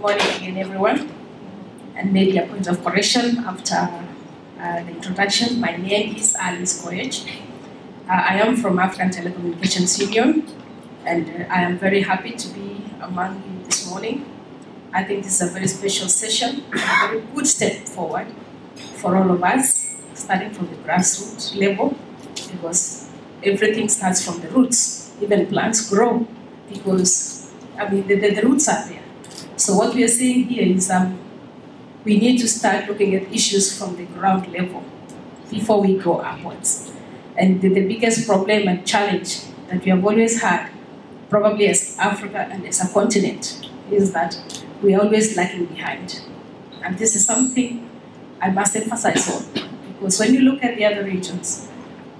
morning again, everyone. And maybe a point of correction after the introduction. My name is Koech. I am from African Telecommunications Union, and I am very happy to be among you this morning. I think this is a very special session, a very good step forward for all of us, starting from the grassroots level, because everything starts from the roots. Even plants grow because, the roots are there. So what we are saying here is we need to start looking at issues from the ground level before we go upwards. And the biggest problem and challenge that we have always had, probably as Africa and as a continent, is that we are always lagging behind. And this is something I must emphasize on, because when you look at the other regions,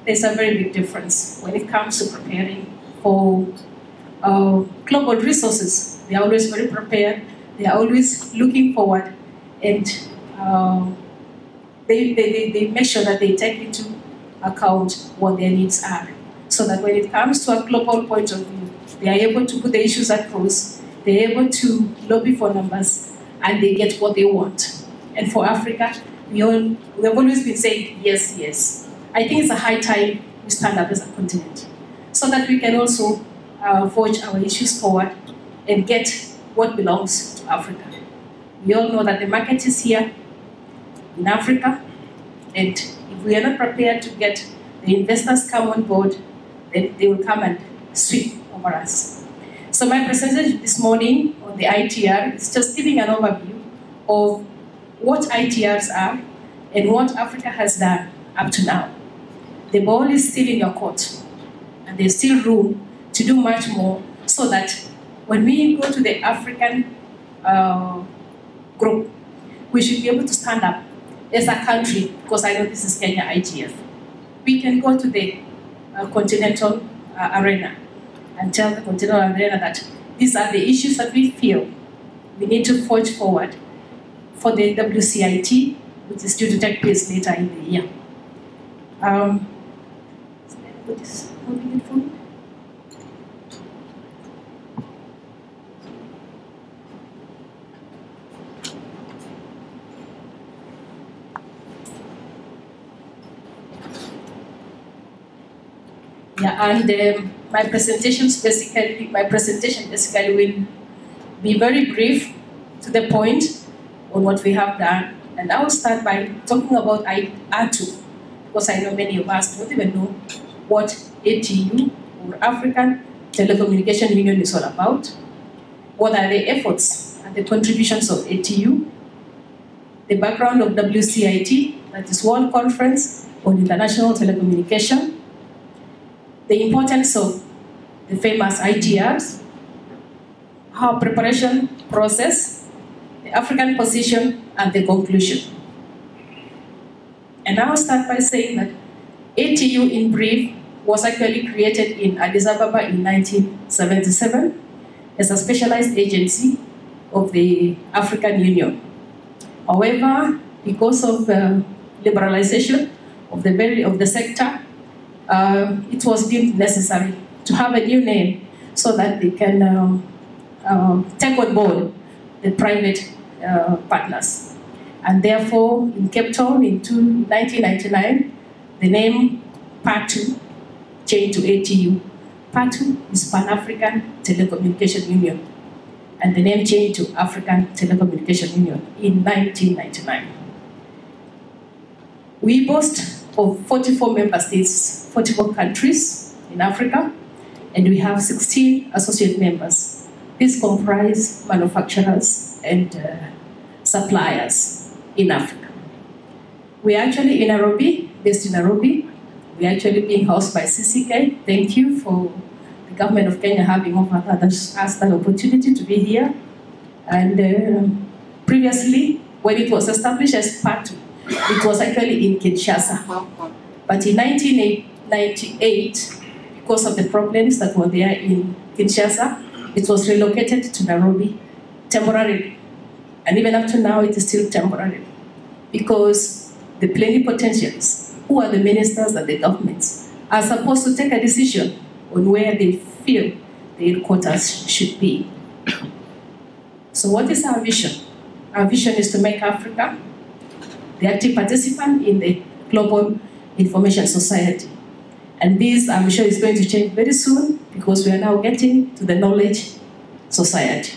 there's a very big difference when it comes to preparing for global resources. They are always very prepared, they are always looking forward, and they make sure that they take into account what their needs are, so that when it comes to a global point of view, they are able to put the issues across, they're able to lobby for numbers, and they get what they want. And for Africa, we have always been saying, yes, yes. I think it's a high time we stand up as a continent, so that we can also forge our issues forward and get what belongs to Africa. We all know that the market is here in Africa, and if we are not prepared to get the investors come on board, then they will come and sweep over us. So my presentation this morning on the ITR is just giving an overview of what ITRs are and what Africa has done up to now. The ball is still in your court, and there's still room to do much more, so that when we go to the African group, we should be able to stand up as a country, because I know this is Kenya IGF. We can go to the continental arena and tell the continental arena that these are the issues that we feel we need to forge forward for the WCIT, which is due to take place later in the year. What is moving it for me? Yeah, and my presentation basically will be very brief, to the point on what we have done. And I will start by talking about ATU, because I know many of us don't even know what ATU, or African Telecommunications Union, is all about. What are the efforts and the contributions of ATU? The background of WCIT, that is World Conference on International Telecommunication. The importance of the famous ITRs, our preparation process, the African position, and the conclusion. And I'll start by saying that ATU, in brief, was actually created in Addis Ababa in 1977 as a specialized agency of the African Union. However, because of the liberalization of the sector, it was deemed necessary to have a new name, so that they can take on board the private partners. And therefore, in Cape Town in 1999, the name PATU changed to ATU. PATU is Pan-African Telecommunications Union, and the name changed to African Telecommunications Union in 1999. We boast of 44 member states, 44 countries in Africa, and we have 16 associate members. These comprise manufacturers and suppliers in Africa. We are actually in Nairobi, based in Nairobi. We are actually being housed by CCK. Thank you for the government of Kenya having offered us that opportunity to be here. And previously, when it was established as PATU, it was actually in Kinshasa. But in 1998, because of the problems that were there in Kinshasa, it was relocated to Nairobi temporarily. And even up to now, it is still temporary, because the plenipotentiaries, who are the ministers and the governments, are supposed to take a decision on where they feel the headquarters should be. So what is our vision? Our vision is to make Africa the active participant in the global information society. And this, I'm sure, is going to change very soon because we are now getting to the knowledge society.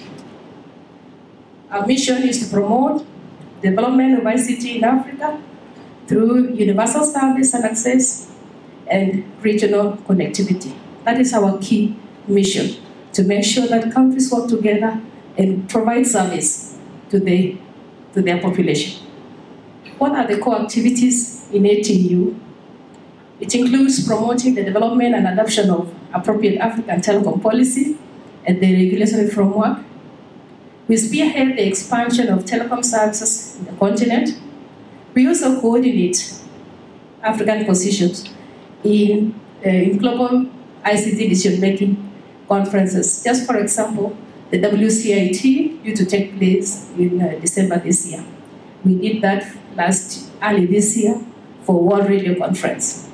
Our mission is to promote development of ICT in Africa through universal service and access and regional connectivity. That is our key mission, to make sure that countries work together and provide service to their population. What are the core activities in ATU? It includes promoting the development and adoption of appropriate African telecom policy and the regulatory framework. We spearhead the expansion of telecom services in the continent. We also coordinate African positions in global ICT decision-making conferences. Just for example, the WCIT due to take place in December this year. We did that early this year for World Radio Conference.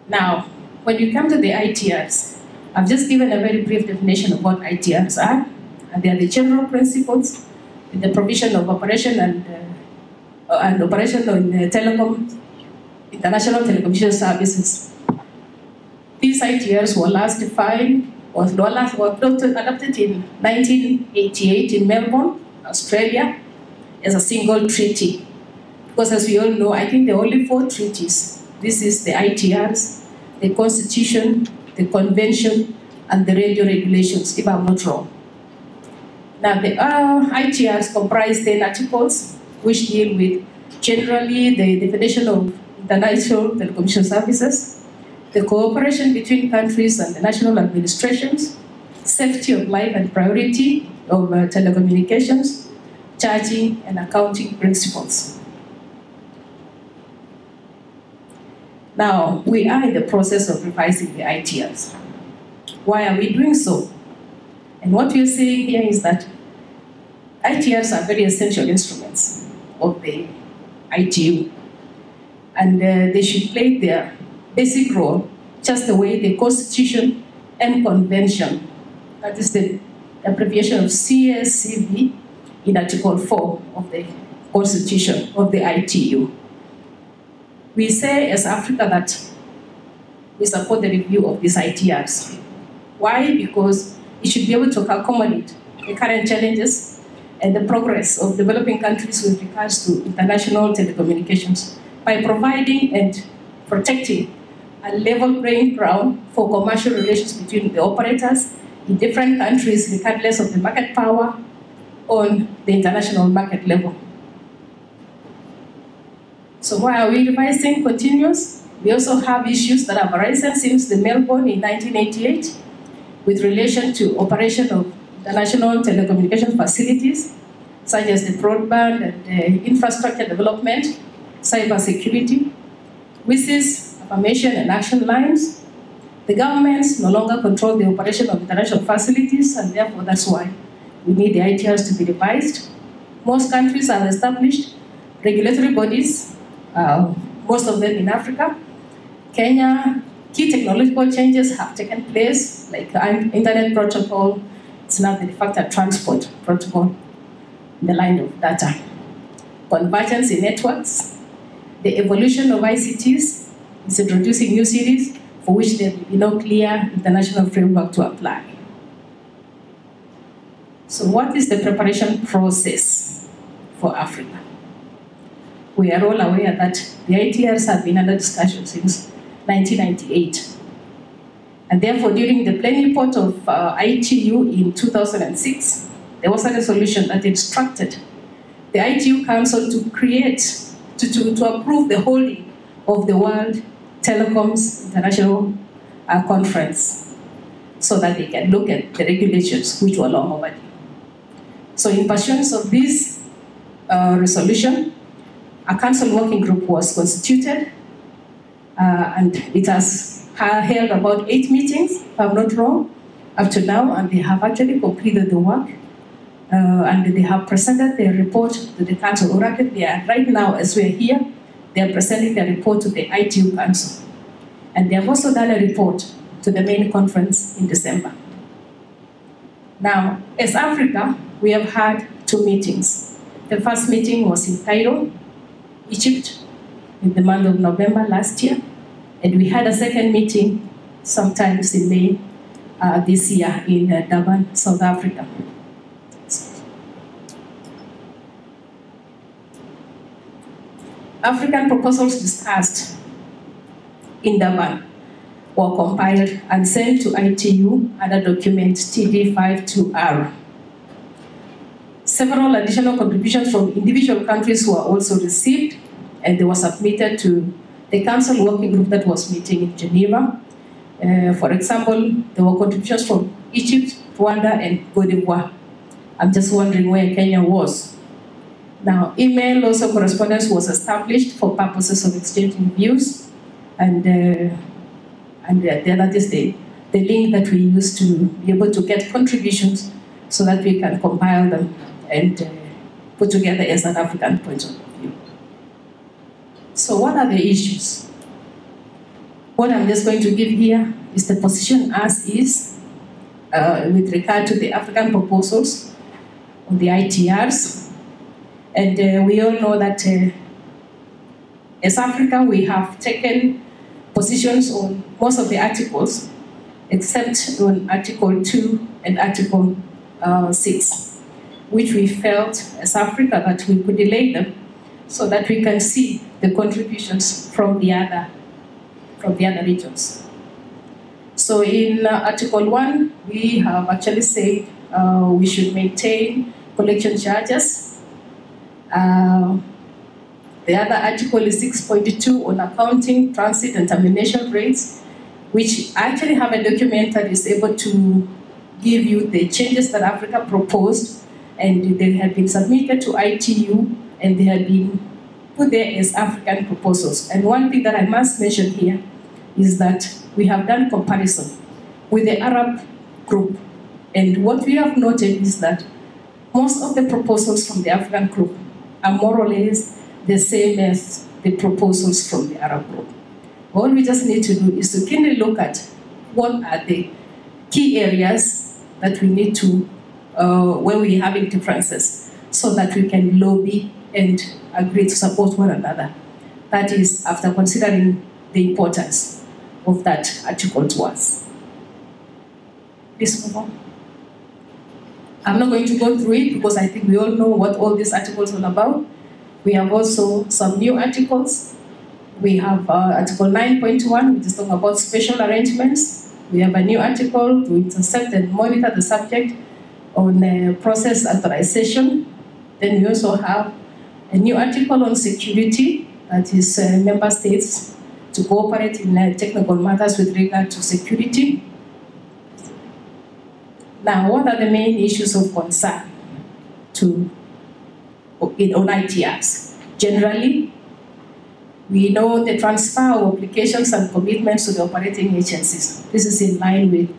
Now, when you come to the ITRs, I've just given a very brief definition of what ITRs are. And they are the general principles in the provision of operation and operation on international telecommunications services. These ITRs were last defined, were adopted in 1988 in Melbourne, Australia, as a single treaty. Because as we all know, I think there are only 4 treaties. This is the ITRs, the Constitution, the Convention, and the radio regulations, if I'm not wrong. Now, the ITRs comprise 10 articles, which deal with generally the definition of international telecommunication services, the cooperation between countries and the national administrations, safety of life and priority of telecommunications, charging and accounting principles. Now, we are in the process of revising the ITRs. Why are we doing so? And what we're saying here is that ITRs are very essential instruments of the ITU. And they should play their basic role just the way the Constitution and Convention, that is the abbreviation of CSCV, in Article 4 of the Constitution of the ITU. We say as Africa that we support the review of these ITRs. Why? Because it should be able to accommodate the current challenges and the progress of developing countries with regards to international telecommunications by providing and protecting a level playing ground for commercial relations between the operators in different countries, regardless of the market power on the international market level. So why are we revising continuous? We also have issues that have arisen since the Melbourne in 1988 with relation to operation of international telecommunication facilities, such as the broadband and infrastructure development, cyber security, WCIT, affirmation and action lines. The governments no longer control the operation of international facilities, and therefore that's why we need the ITRs to be revised. Most countries have established regulatory bodies, most of them in Africa. Kenya, key technological changes have taken place, like internet protocol. It's now the de facto transport protocol in the line of data. Convergence in networks, the evolution of ICTs is introducing new cities for which there will be no clear international framework to apply. So what is the preparation process for Africa? We are all aware that the ITRs have been under discussion since 1998. And therefore, during the plenipot of ITU in 2006, there was a resolution that instructed the ITU Council to approve the holding of the World Telecoms International Conference so that they can look at the regulations which were long overdue. So in pursuance of this resolution, a council working group was constituted and it has held about 8 meetings, if I'm not wrong, up to now, and they have actually completed the work and they have presented their report to the council. They are, right now, as we're here, they are presenting their report to the ITU Council. And they have also done a report to the main conference in December. Now, as Africa, we have had 2 meetings. The first meeting was in Cairo, Egypt, in the month of November last year, and we had a second meeting sometimes in May this year in Durban, South Africa. African proposals discussed in Durban were compiled and sent to ITU under document TD52R. Several additional contributions from individual countries were also received, and they were submitted to the Council Working Group that was meeting in Geneva. For example, there were contributions from Egypt, Rwanda, and Cote d'Ivoire. I'm just wondering where Kenya was. Now, email also correspondence was established for purposes of exchanging views, and that is the link that we use to be able to get contributions so that we can compile them and put together as an African point of view. So what are the issues? What I'm just going to give here is the position as is with regard to the African proposals on the ITRs. And we all know that as Africa, we have taken positions on most of the articles, except on Article 2 and Article 6, which we felt as Africa that we could delay them so that we can see the contributions from the other regions. So in Article 1, we have actually said we should maintain collection charges. The other article is 6.2 on accounting, transit, and termination rates, which actually have a document that is able to give you the changes that Africa proposed, and they have been submitted to ITU, and they have been put there as African proposals. And one thing that I must mention here is that we have done comparison with the Arab group, and what we have noted is that most of the proposals from the African group are more or less the same as the proposals from the Arab group. All we just need to do is to keenly look at what are the key areas that we need to, where we're having differences, so that we can lobby and agree to support one another. That is, after considering the importance of that article to us. Please move on. I'm not going to go through it because I think we all know what all these articles are about. We have also some new articles. We have Article 9.1, which is talking about special arrangements. We have a new article to intercept and monitor the subject on process authorization. Then we also have a new article on security, that is member states to cooperate in technical matters with regard to security. Now, what are the main issues of concern on ITRs? Generally, we know the transfer of obligations and commitments to the operating agencies. This is in line with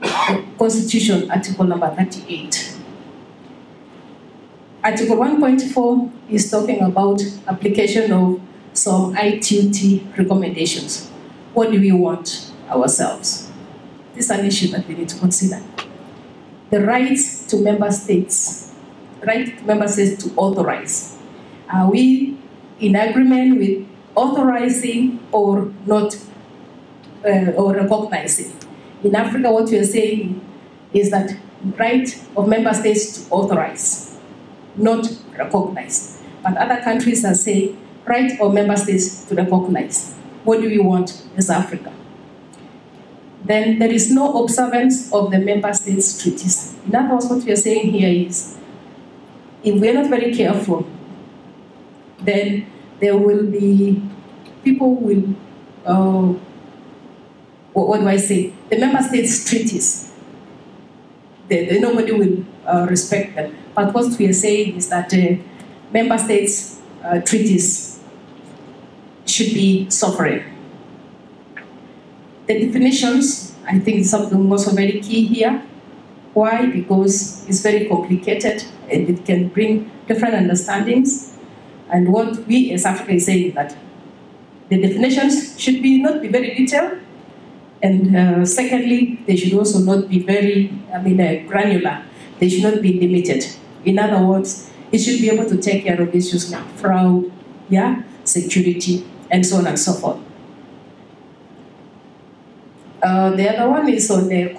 the Constitution, Article number 38. Article 1.4 is talking about application of some ITUT recommendations. What do we want ourselves? This is an issue that we need to consider. The rights to member states, to authorize. Are we in agreement with authorizing or not, or recognizing? In Africa, what we are saying is that right of member states to authorize, not recognize. But other countries are saying right of member states to recognize. What do we want as Africa? Then there is no observance of the member states' treaties. In other words, what we are saying here is, if we are not very careful, then there will be, people will, what do I say? The member states' treaties, nobody will respect them. But what we are saying is that member states' treaties should be sovereign. The definitions, I think, is something also very key here. Why? Because it's very complicated and it can bring different understandings. And what we as Africa is saying that the definitions should not be very detailed, And secondly, they should also not be very, granular. They should not be limited. In other words, it should be able to take care of issues like fraud, security, and so on and so forth. The other one is on the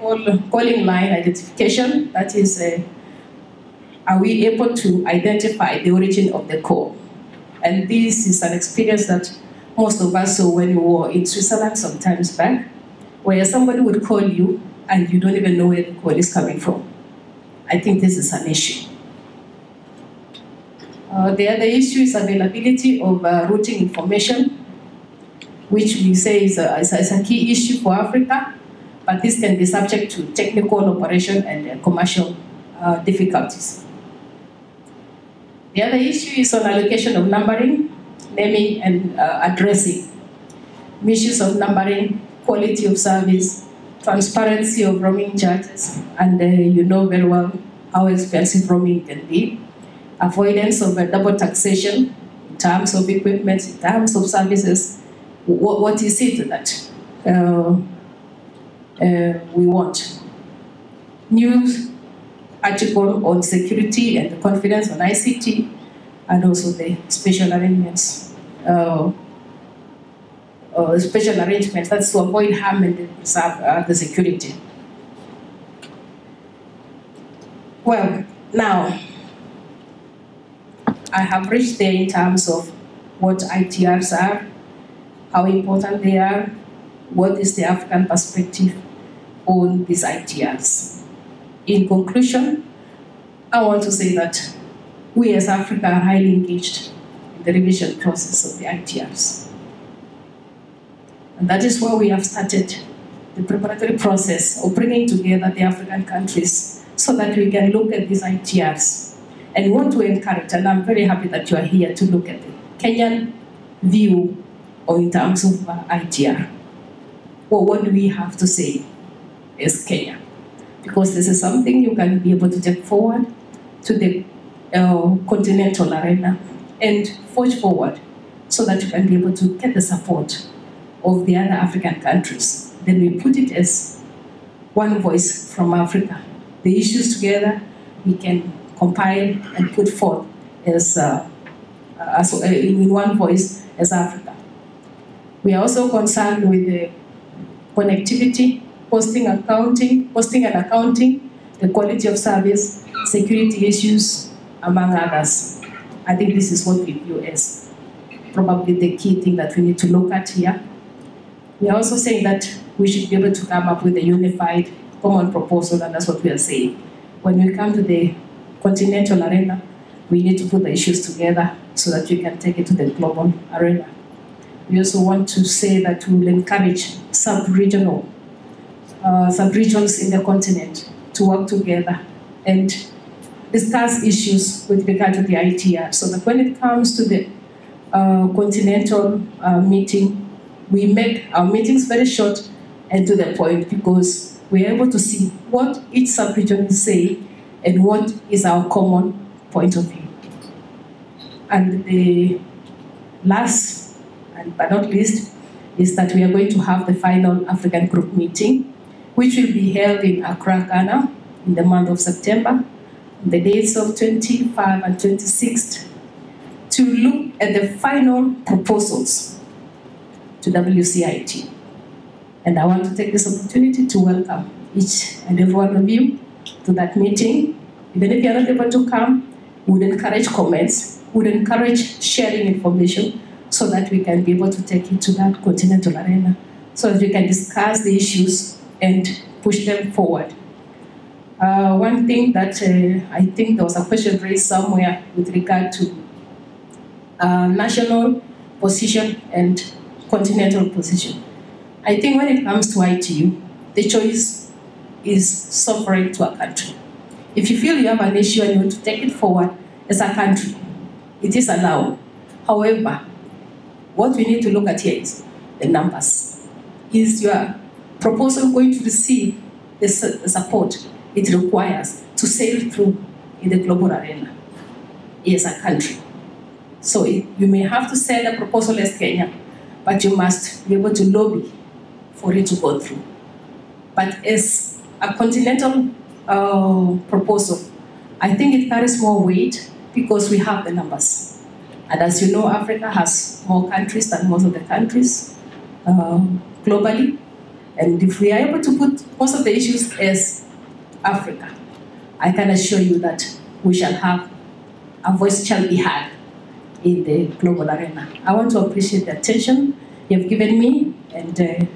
calling line identification. That is, are we able to identify the origin of the call? And this is an experience that most of us saw when we were in Switzerland some times back, where somebody would call you and you don't even know where the call is coming from. I think this is an issue. The other issue is availability of routing information, which we say is a key issue for Africa, but this can be subject to technical operation and commercial difficulties. The other issue is on allocation of numbering, naming and addressing. Issues of numbering, quality of service, transparency of roaming charges, and you know very well how expensive roaming can be. Avoidance of double taxation in terms of equipment, in terms of services. What is it that we want? News article on security and confidence on ICT, and also the special arrangements. Special arrangements, that's to avoid harm and preserve the security. Well, now, I have reached there in terms of what ITRs are, how important they are, what is the African perspective on these ITRs. In conclusion, I want to say that we as Africa are highly engaged in the revision process of the ITRs. And that is why we have started the preparatory process of bringing together the African countries so that we can look at these ITRs. And we want to encourage, and I'm very happy that you are here to look at the Kenyan view or in terms of ITR. Well, what do we have to say as Kenya? Because this is something you can be able to take forward to the continental arena and forge forward so that you can be able to get the support of the other African countries. Then we put it as one voice from Africa. The issues together, we can compile and put forth as in one voice as Africa. We are also concerned with the connectivity, posting and accounting, the quality of service, security issues, among others. I think this is what we view as probably the key thing that we need to look at here. We are also saying that we should be able to come up with a unified common proposal, and that's what we are saying. When we come to the continental arena, we need to put the issues together so that we can take it to the global arena. We also want to say that we will encourage sub-regions in the continent to work together and discuss issues with regard to the ITR, so that when it comes to the continental meeting, we make our meetings very short and to the point, because we're able to see what each sub-region is saying and what is our common point of view. And the last, but not least, is that we are going to have the final African group meeting, which will be held in Accra, Ghana, in the month of September, the dates of 25 and 26th, to look at the final proposals to WCIT. And I want to take this opportunity to welcome each and every one of you to that meeting. Even if you're not able to come, we would encourage comments, we would encourage sharing information so that we can be able to take it to that continental arena, so that we can discuss the issues and push them forward. One thing that I think there was a question raised somewhere with regard to national position and continental position. I think when it comes to ITU, the choice is sovereign to a country. If you feel you have an issue and you want to take it forward as a country, it is allowed. However, what we need to look at here is the numbers. Is your proposal going to receive the support it requires to sail through in the global arena as a country? So you may have to send a proposal as Kenya, but you must be able to lobby for it to go through. But as a continental proposal, I think it carries more weight because we have the numbers. And as you know, Africa has more countries than most of the countries globally. And if we are able to put most of the issues as Africa, I can assure you that we shall have, a voice shall be heard in the global arena. I want to appreciate the attention you've given me, and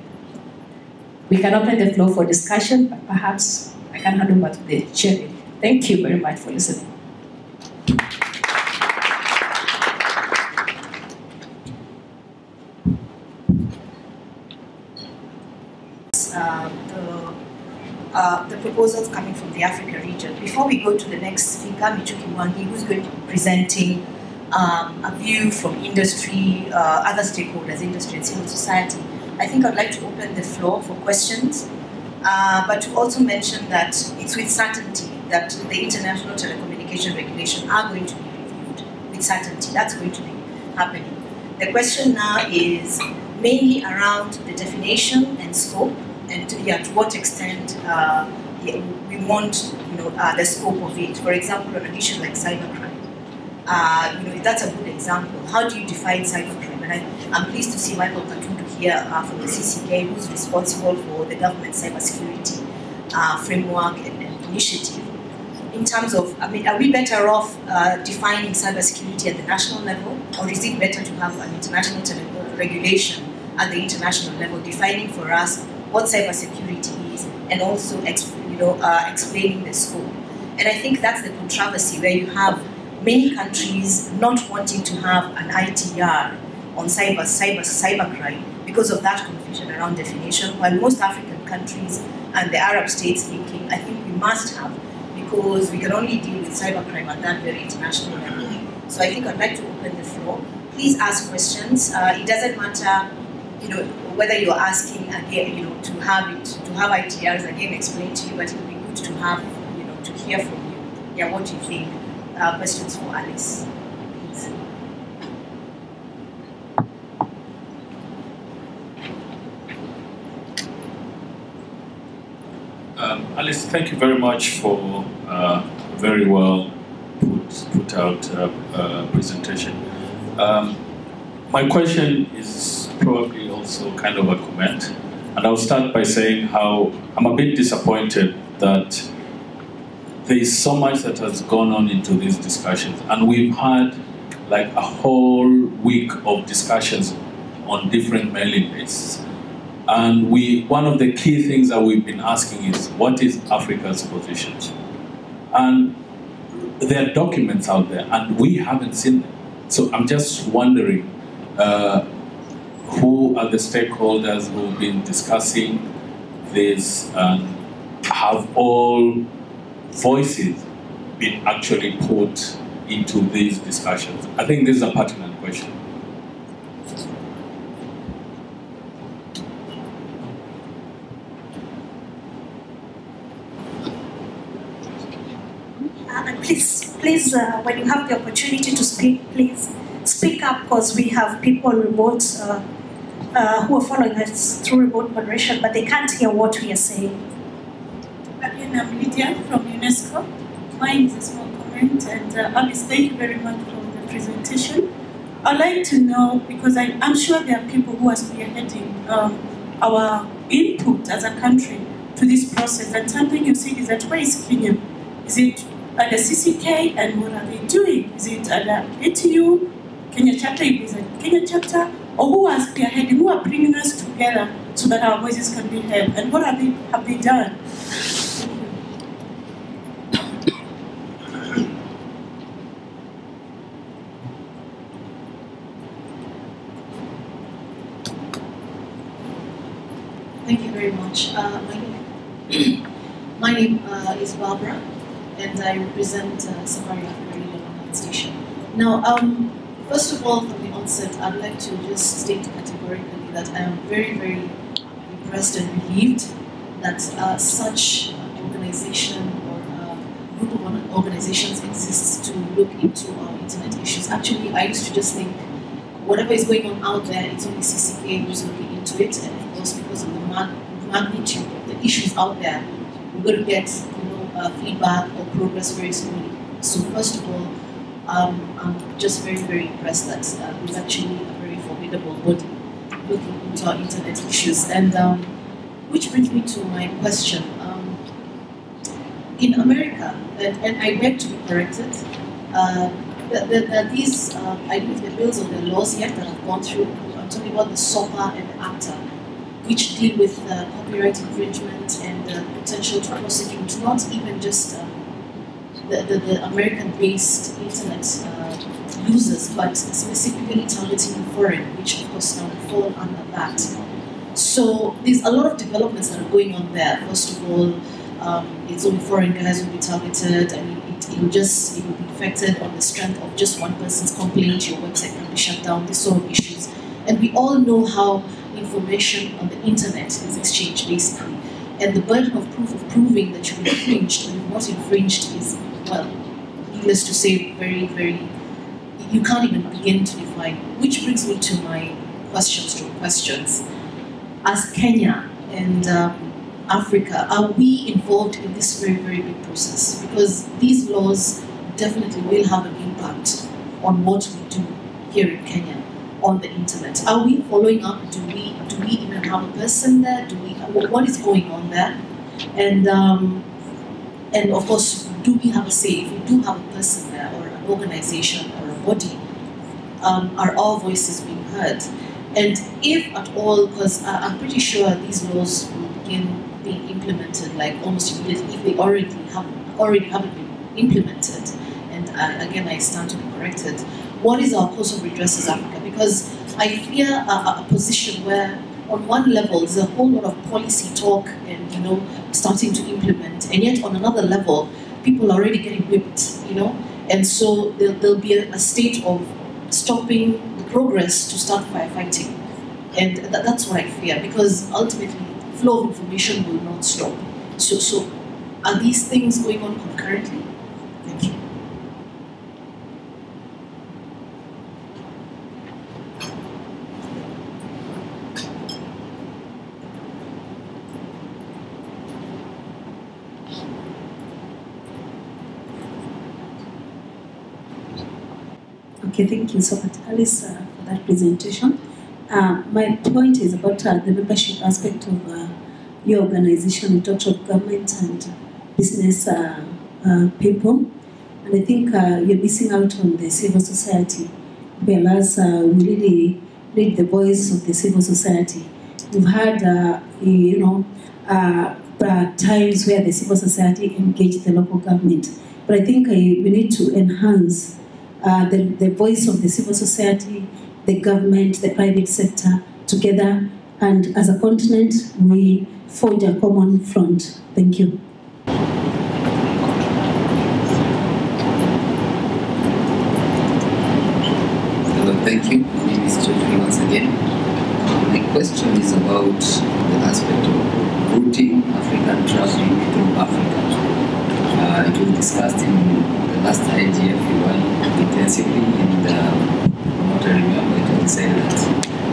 we can open the floor for discussion, but perhaps I can hand over to the chair. Thank you very much for listening. The proposals coming from the Africa region. Before we go to the next speaker, Michuki Mwangi, who's going to be presenting a view from industry, other stakeholders, industry and civil society, I think I'd like to open the floor for questions, but to also mention that it's with certainty that the international telecommunication regulations are going to be reviewed with certainty. That's going to be happening. The question now is mainly around the definition and scope, and to what extent we want the scope of it. For example, on an issue like cybercrime, that's a good example. How do you define cybercrime? And I'm pleased to see Michael Katundu here from the CCK, who's responsible for the government cybersecurity framework and initiative. In terms of, are we better off defining cybersecurity at the national level, or is it better to have an international regulation at the international level, defining for us what cybersecurity is, and also explaining the scope? And I think that's the controversy, where you have many countries not wanting to have an ITR on cybercrime because of that confusion around definition, while most African countries and the Arab states thinking, I think we must have, because we can only deal with cybercrime at that very international level. So I think I'd like to open the floor. Please ask questions. It doesn't matter, whether you're asking again, to have ITRs again explained to you, but it would be good to have, to hear from you. Yeah, what do you think? Questions for Alice, please. Alice, thank you very much for a very well put out presentation. My question is probably also kind of a comment, and I'll start by saying how I'm a bit disappointed that there is so much that has gone on into these discussions, and we've had like a whole week of discussions on different mailing lists. And one of the key things that we've been asking is, what is Africa's position? And there are documents out there, and we haven't seen them. So I'm just wondering, who are the stakeholders who've been discussing this, and have all voices been actually put into these discussions? I think this is a pertinent question. Please, when you have the opportunity to speak, please speak up, because we have people remote who are following us through remote moderation, but they can't hear what we are saying. Again, I'm Lydia from UNESCO. Mine is a small comment, and Alice, thank you very much for the presentation. I'd like to know, because I'm sure there are people who are spearheading our input as a country to this process, and something you said is that, where is Kenya? Is it at the CCK, and what are they doing? Is it at the ATU, Kenya chapter, if it's a Kenya chapter, or who are spearheading, who are bringing us together so that our voices can be heard, and what have they done? Thank you very much. My name is Barbara, and I represent Safari Africa Radio Online Station. Now, first of all, from the onset, I'd like to just state categorically that I am very, very impressed and relieved that such organization or group of organizations exists to look into our internet issues. Actually, I used to just think whatever is going on out there, it's only CCK who's looking into it, and of course, because of the magnitude of the issues out there, we're going to get feedback or progress very slowly. So first of all, I'm just very, very impressed that we're actually a very formidable body looking into our internet issues. And which brings me to my question. In America, and I beg to be corrected, there are these, I believe the bills or the laws yet that have gone through. I'm talking about the SOPA and the ACTA, which deal with copyright infringement and potential to prosecute not even just the American-based internet users, but specifically targeting foreign, which of course now fall under that. So there's a lot of developments that are going on there. First of all, it's only foreign guys will be targeted, and it will be affected on the strength of just one person's complaint. Your website can be shut down. These sort of issues, and we all know how information on the internet is exchanged, basically. And the burden of proof of proving that you've infringed or you've not infringed is, well, needless to say, very, very, you can't even begin to define. Which brings me to my questions. As Kenya and Africa, are we involved in this very, very big process? Because these laws definitely will have an impact on what we do here in Kenya on the internet. Are we following up? Do we even have a person there? What is going on there? And of course, do we have a say? If we do have a person there, or an organization, or a body, are our voices being heard? And if at all, because I'm pretty sure these laws will begin being implemented like almost immediately if they already haven't been implemented. And again, I stand to be corrected. What is our cause of redress as Africa? Because I fear a position where on one level there's a whole lot of policy talk and starting to implement, and yet on another level people are already getting whipped, and so there'll be a state of stopping the progress to start firefighting. And that's what I fear, because ultimately flow of information will not stop. So are these things going on concurrently? Thank you. Okay, thank you so much, Alice, for that presentation. My point is about the membership aspect of your organization in terms of government and business people. And I think you're missing out on the civil society, whereas we really need the voice of the civil society. We've had, times where the civil society engaged the local government. But I think we need to enhance the voice of the civil society, the government, the private sector together, and as a continent, we forge a common front. Thank you. Hello, thank you. My name is George once again. My question is about the aspect of routing African traffic through Africa. It was discussed in the last IGF intensively, and from what I remember, it was decided that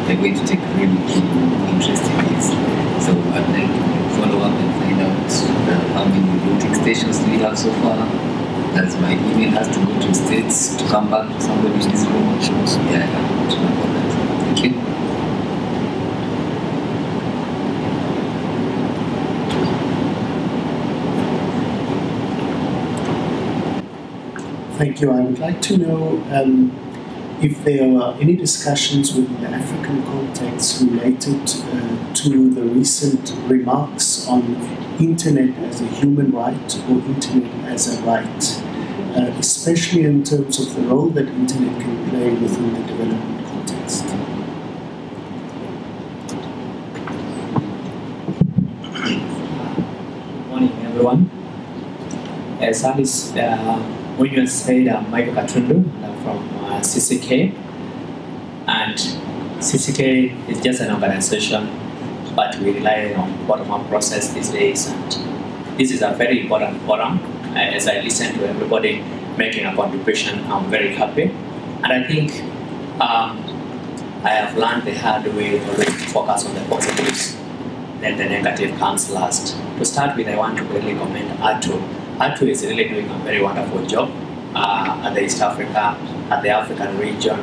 they're going to take really keen interest in this. So I'd like to follow up and find out how many routing stations do we have so far. Does my email has to go to states to come back to somebody in this room? Yeah, I want to know about that. Thank you. Thank you. I would like to know if there are any discussions within the African context related to the recent remarks on internet as a human right or internet as a right, especially in terms of the role that internet can play within the development context. Good morning, everyone. As Alice, when you said Michael Katundu from CCK, and CCK is just an organization, but we rely on bottom-up process these days, and this is a very important forum. As I listen to everybody making a contribution, I'm very happy, and I think I have learned the hard way already to focus on the positives then the negative comes last. To start with, I want to really commend ATU. ATU is really doing a very wonderful job at the East Africa, at the African region.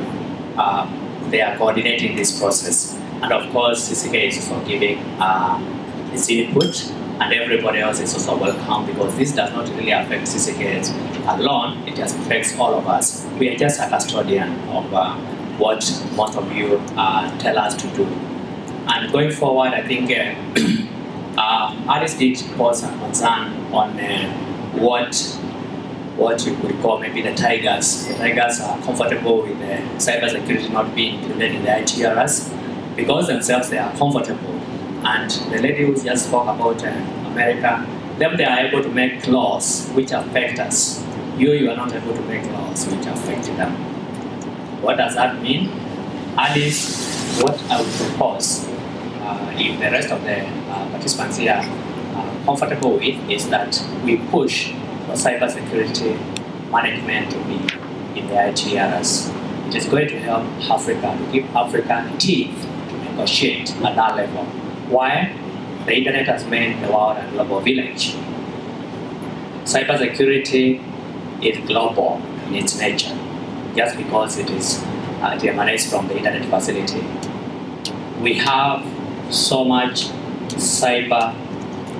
They are coordinating this process. And of course, CCK is also giving its input, and everybody else is also welcome, because this does not really affect CCK alone, it just affects all of us. We are just a custodian of what most of you tell us to do. And going forward, I think Alice did pose a concern on what you could call maybe the Tigers. The Tigers are comfortable with cybersecurity not being included in the ITRs because themselves they are comfortable. And the lady who just spoke about America, them they are able to make laws which affect us. You are not able to make laws which affect them. What does that mean? Alice, what I would propose, if the rest of the participants here are comfortable with, is that we push for cybersecurity management to be in the ITRs. It is going to help Africa, to give Africa teeth to negotiate at that level. Why? The internet has made the world a global village. Cybersecurity is global in its nature, just because it emanates from the internet facility. We have so much cyber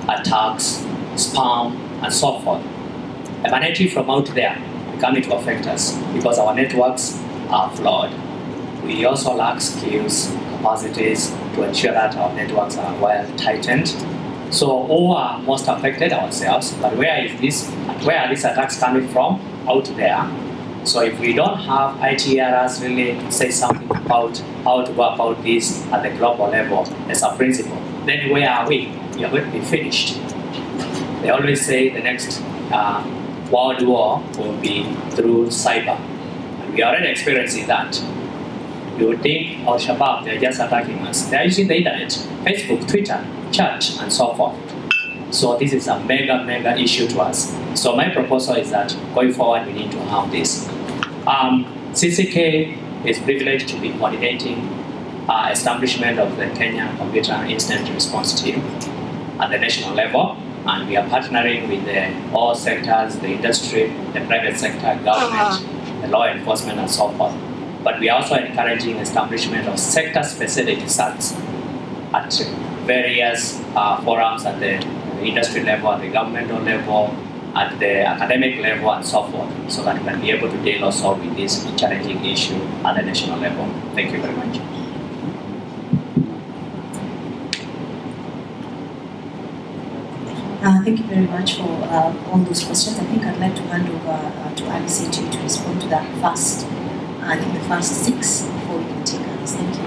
attacks, spam, and so forth, emanating from out there, coming to affect us because our networks are flawed. We also lack skills, capacities to ensure that our networks are well tightened. So who are most affected? Ourselves. But where are these attacks coming from? Out there. So if we don't have ITRs really say something about how to go about this at the global level as a principle, then where are we? We are going to be finished. They always say the next world war will be through cyber. And we are already experiencing that. You would think Al-Shabaab, they're just attacking us. They're using the internet, Facebook, Twitter, chat, and so forth. So this is a mega, mega issue to us. So my proposal is that going forward, we need to have this. CCK is privileged to be coordinating establishment of the Kenya Computer Incident Response Team at the national level. And we are partnering with all sectors, the industry, the private sector, government, the law enforcement, and so forth. But we are also encouraging establishment of sector-specific SATs at various forums at the industry level, at the governmental level, at the academic level, and so forth, so that we can be able to deal also with this challenging issue at the national level. Thank you very much. Thank you very much for all those questions. I think I'd like to hand over to ITRs to respond to that first. I think the first 6 before we can take others. Thank you.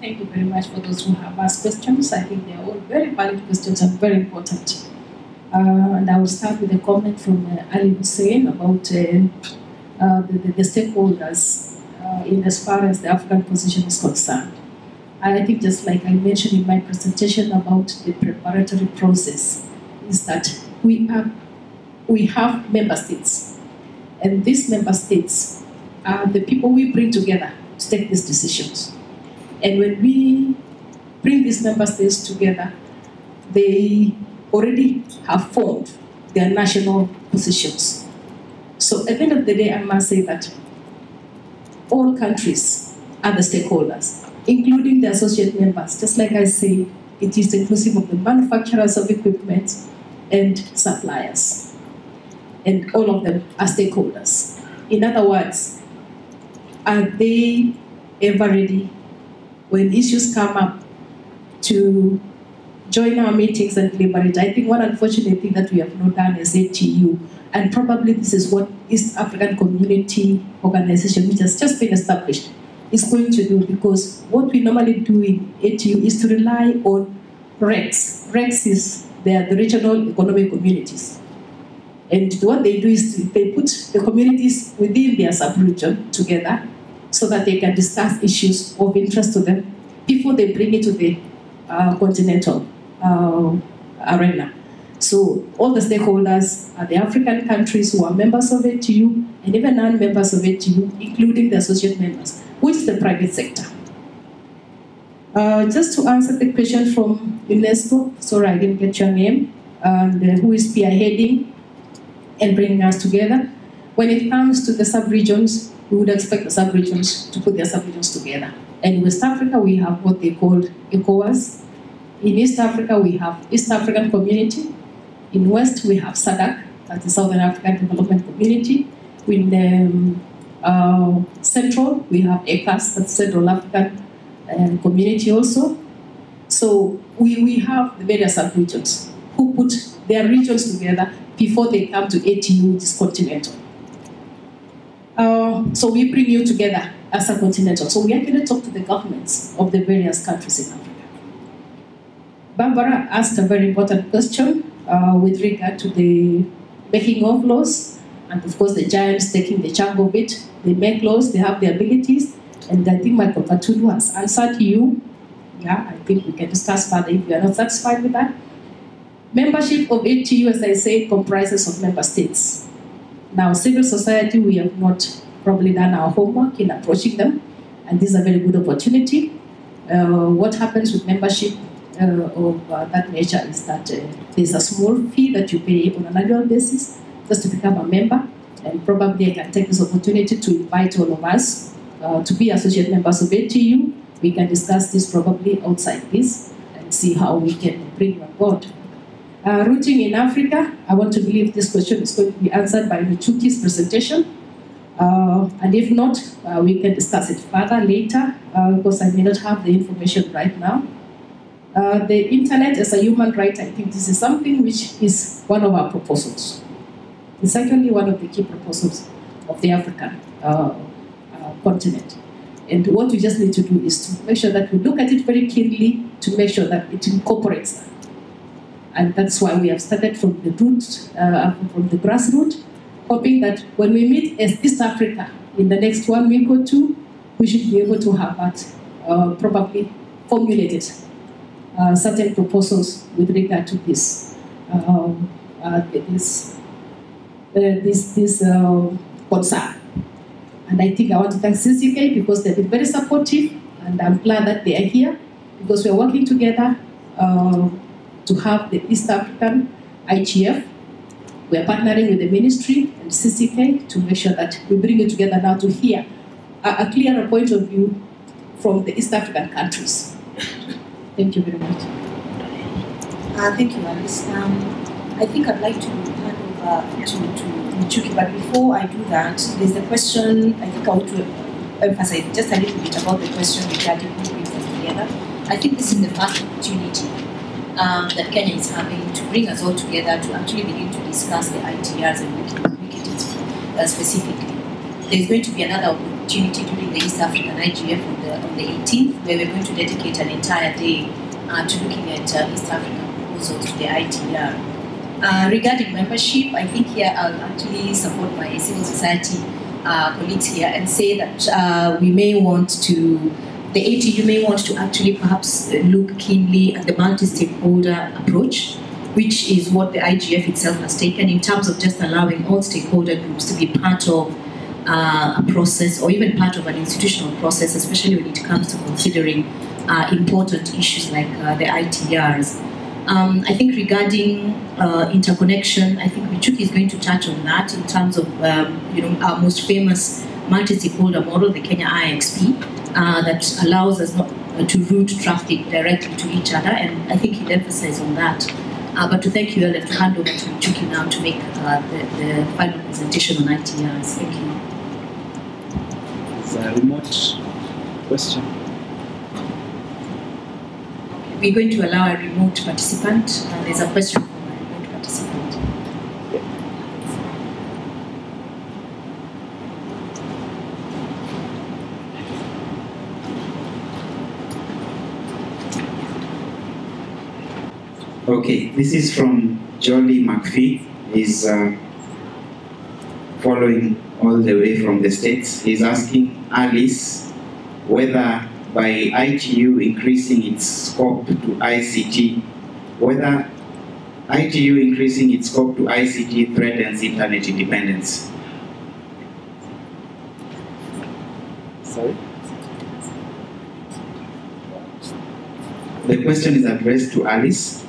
Thank you very much for those who have asked questions. I think they are all very valid questions and very important. And I will start with a comment from Ali Hussein about the stakeholders in as far as the African position is concerned. And I think just like I mentioned in my presentation about the preparatory process, is that we have member states. And these member states are the people we bring together to take these decisions. And when we bring these member states together, they already have formed their national positions. So at the end of the day, I must say that all countries are the stakeholders, including the associate members. Just like I say, it is inclusive of the manufacturers of equipment and suppliers. And all of them are stakeholders. In other words, are they ever ready when issues come up to join our meetings and deliberate? I think one unfortunate thing that we have not done as ATU, and probably this is what East African Community Organization, which has just been established, is going to do, because what we normally do in ATU is to rely on RECs. RECs is the regional economic communities. And what they do is they put the communities within their sub-region together so that they can discuss issues of interest to them before they bring it to the continental arena. So all the stakeholders are the African countries who are members of ATU and even non-members of ATU, including the associate members, which is the private sector. Just to answer the question from UNESCO, sorry I didn't get your name, and who is spearheading and bringing us together. When it comes to the sub-regions, we would expect the sub-regions to put their sub-regions together. And in West Africa, we have what they call ECOWAS. In East Africa, we have East African Community. In West, we have SADC, that's the Southern African Development Community. In Central, we have ECAS, that's Central African Community also. So we have the various sub-regions who put their regions together before they come to ATU, which is continental. So we bring you together as a continental. So we actually talk to the governments of the various countries in Africa. Barbara asked a very important question with regard to the making of laws, and of course the giants taking the chunk of it. They make laws, they have the abilities, and I think Michael Katulu has answered you. Yeah, I think we can discuss further if you are not satisfied with that. Membership of ATU, as I say, comprises of member states. Now, civil society, we have not probably done our homework in approaching them, and this is a very good opportunity. What happens with membership of that nature is that there's a small fee that you pay on an annual basis just to become a member, and probably I can take this opportunity to invite all of us to be associate members of ATU. We can discuss this probably outside this and see how we can bring you on board. Routing in Africa, I want to believe this question is going to be answered by Michuki's presentation. And if not, we can discuss it further later because I may not have the information right now. The internet as a human right, I think this is something which is one of our proposals. It's actually one of the key proposals of the African continent. And what we just need to do is to make sure that we look at it very keenly to make sure that it incorporates that. And that's why we have started from the roots, from the grassroots, hoping that when we meet as East Africa in the next 1 week or two, we should be able to have that probably formulated certain proposals with regard to this concern. And I think I want to thank CCK because they've been very supportive, and I'm glad that they are here because we are working together to have the East African IGF. We are partnering with the ministry and CCK to make sure that we bring it together now to hear a clearer point of view from the East African countries. Thank you very much. Thank you, Alice. I think I'd like to hand over to Michuki, but before I do that, there's the question, I think I want to emphasize just a little bit about the question regarding who brings us together. I think this is the first opportunity that Kenya is having to bring us all together to actually begin to discuss the ITRs and WCIT specifically. There's going to be another opportunity during the East African IGF on the 18th, where we're going to dedicate an entire day to looking at East African proposals to the ITR. Regarding membership, I think here I'll actually support my civil society colleagues here and say that we may want to, the ATU may want to actually perhaps look keenly at the multi-stakeholder approach, which is what the IGF itself has taken in terms of just allowing all stakeholder groups to be part of a process or even part of an institutional process, especially when it comes to considering important issues like the ITRs. I think regarding interconnection, I think Michuki is going to touch on that in terms of our most famous multi-stakeholder model, the Kenya IXP, that allows us not to route traffic directly to each other, and I think he'll emphasize on that. But to thank you all and to hand over to Michuki now to make the final presentation on ITRs. Thank you. It's a remote question. We're going to allow a remote participant. There's a question from a remote participant. Okay, this is from Jolly McPhee. He's following all the way from the States. He's asking Alice whether by ITU increasing its scope to ICT, whether ITU increasing its scope to ICT threatens internet independence. Sorry? the question is addressed to Alice,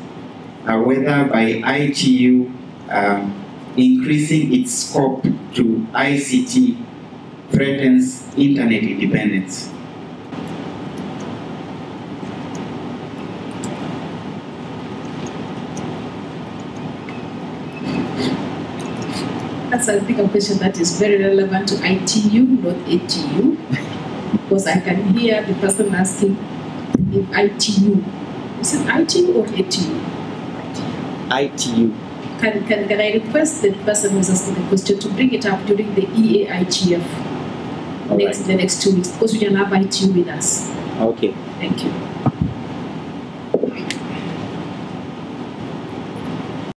whether by ITU increasing its scope to ICT threatens internet independence. That's, I think, a question that is very relevant to ITU, not ATU, because I can hear the person asking if ITU. Is it ITU or ATU? ITU. Can I request the person who's asking the question to bring it up during the EA IGF the next 2 weeks, because we can have ITU with us. Okay. Thank you.